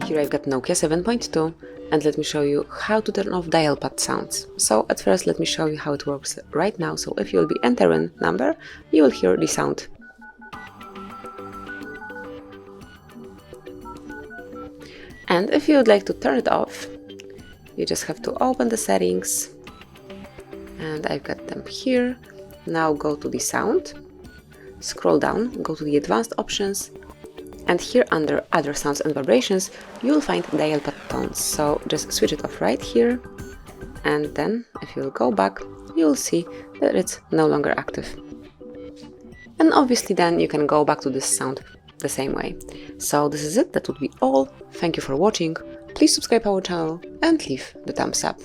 Here I've got Nokia 7.2, and let me show you how to turn off dial pad sounds. So at first let me show you how it works right now. So if you will be entering number, you will hear the sound. And if you would like to turn it off, you just have to open the settings, and I've got them here. Now go to the sound, scroll down, go to the advanced options, and here under other sounds and vibrations you will find dial pad tones. So just switch it off right here, and then if you will go back, you will see that it's no longer active. And obviously then you can go back to this sound the same way. So this is it, that would be all. Thank you for watching. Please subscribe our channel and leave the thumbs up.